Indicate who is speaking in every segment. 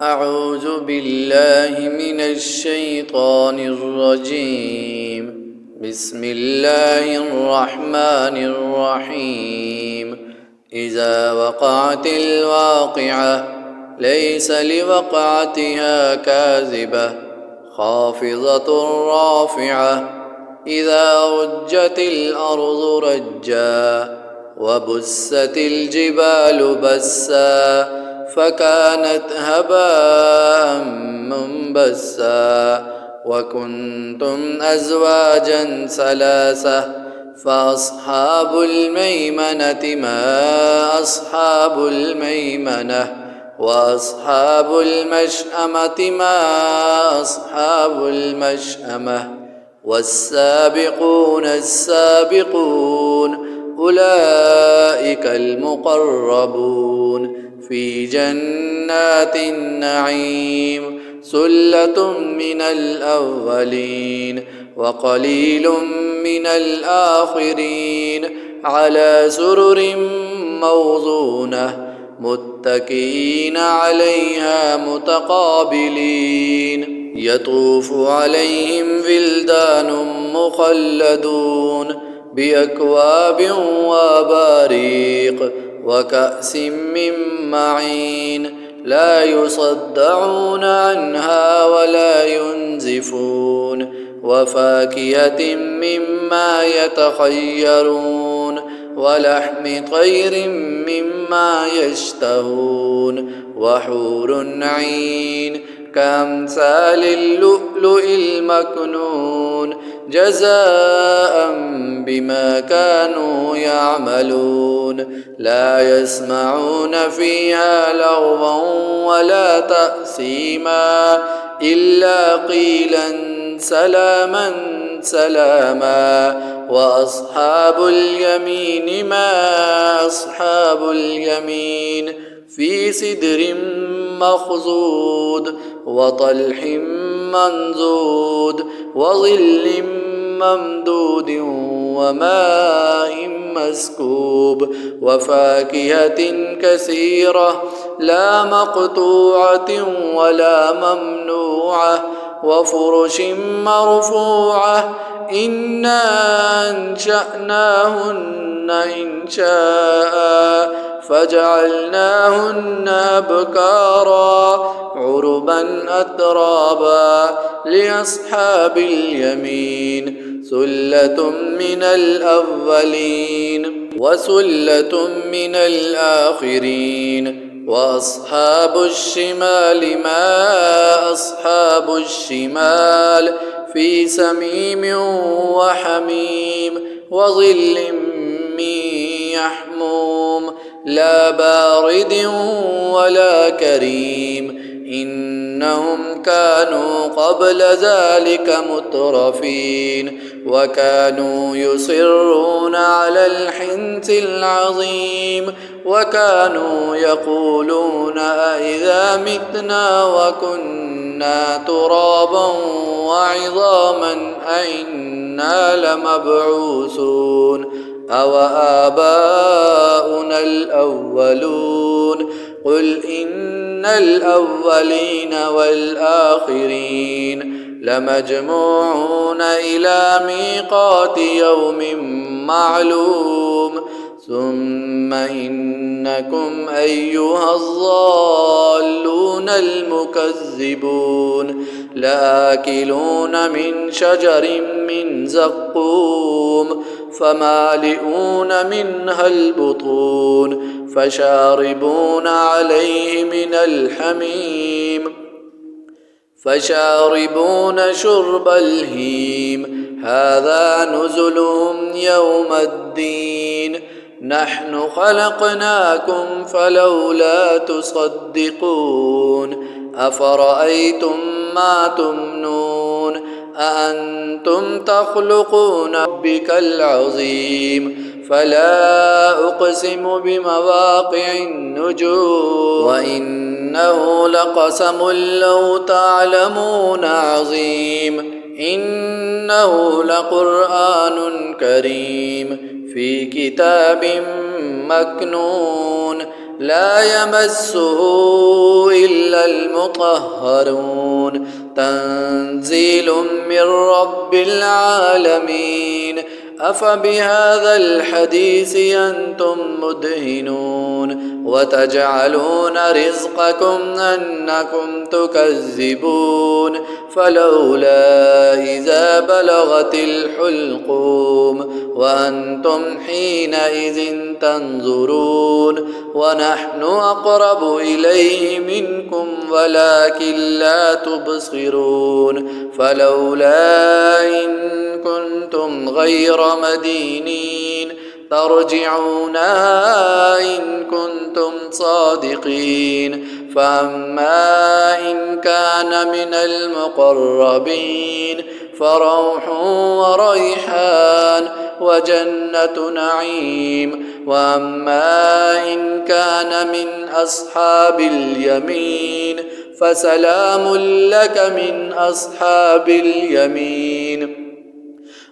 Speaker 1: أعوذ بالله من الشيطان الرجيم. بسم الله الرحمن الرحيم. إذا وقعت الواقعة ليس لوقعتها كاذبة خافضة رافعة إذا رجت الأرض رجا وبست الجبال بسا فكانت هباء منبثا وكنتم أزواجا ثلاثة فأصحاب الميمنة ما أصحاب الميمنة وأصحاب المشأمة ما أصحاب المشأمة والسابقون السابقون أولئك المقربون في جنات النعيم ثلة من الأولين وقليل من الآخرين على سرر موضونة متكئين عليها متقابلين يطوف عليهم ولدان مخلدون بأكواب وأباريق وكأس من معين لا يصدعون عنها ولا ينزفون وفاكهة مما يتخيرون ولحم طير مما يشتهون وحور عين كأمثال اللؤلؤ المكنون جزاء بما كانوا يعملون لا يسمعون فيها لغوا ولا تأثيما إلا قيلا سلاما سلاما وأصحاب اليمين ما أصحاب اليمين في سدر مخضود وطلح منضود وظل ممدود وماء مسكوب وفاكهة كثيرة لا مقطوعة ولا ممنوعة وفرش مرفوعة إنا أنشأناهن إنشاء فجعلناهن أبكارا عربا أترابا لأصحاب اليمين ثلة من الأولين وثلة من الآخرين وأصحاب الشمال ما أصحاب الشمال في سميم وحميم وظل من يحموم لا بارد ولا كريم إنهم كانوا قبل ذلك مترفين وكانوا يصرون على الحنث العظيم وكانوا يقولون أئذا متنا وكنا ترابا وعظاما أئنا لمبعوثون أو آباؤنا الأولون قل إن الأولين والآخرين لمجموعون إلى ميقات يوم معلوم ثم إنكم أيها الضالون المكذبون لآكلون من شجر من زقوم فمالئون منها البطون فشاربون عليه من الحميم فشاربون شرب الهيم هذا نزلهم يوم الدين نحن خلقناكم فلولا تصدقون أفرأيتم ما تمنون أأنتم تخلقون ربك العظيم فلا أقسم بمواقع النجوم وإنه لقسم لو تعلمون عظيم إنه لقرآن كريم في كتاب مكنون لا يمسه إلا المطهرون تنزيل من رب العالمين أفبهذا الحديث أنتم مدهنون وتجعلون رزقكم أنكم تكذبون فلولا إذا بلغت الحلقوم وأنتم حينئذ تنظرون ونحن أقرب إليه منكم ولكن لا تبصرون فلولا إن كنتم غير مدينين ترجعونها إن كنتم صادقين فأما إن كان من المقربين فروح وريحان وجنة نعيم وأما إن كان من أصحاب اليمين فسلام لك من أصحاب اليمين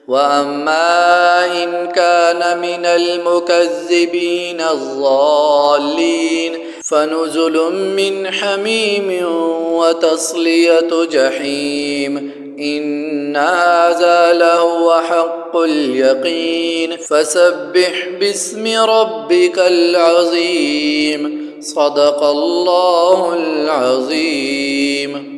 Speaker 1: وأما إن كان من المكذبين الضالين فنزل من حميم وتصلية جحيم إن هذا لهو حق اليقين فسبح باسم ربك العظيم صدق الله العظيم.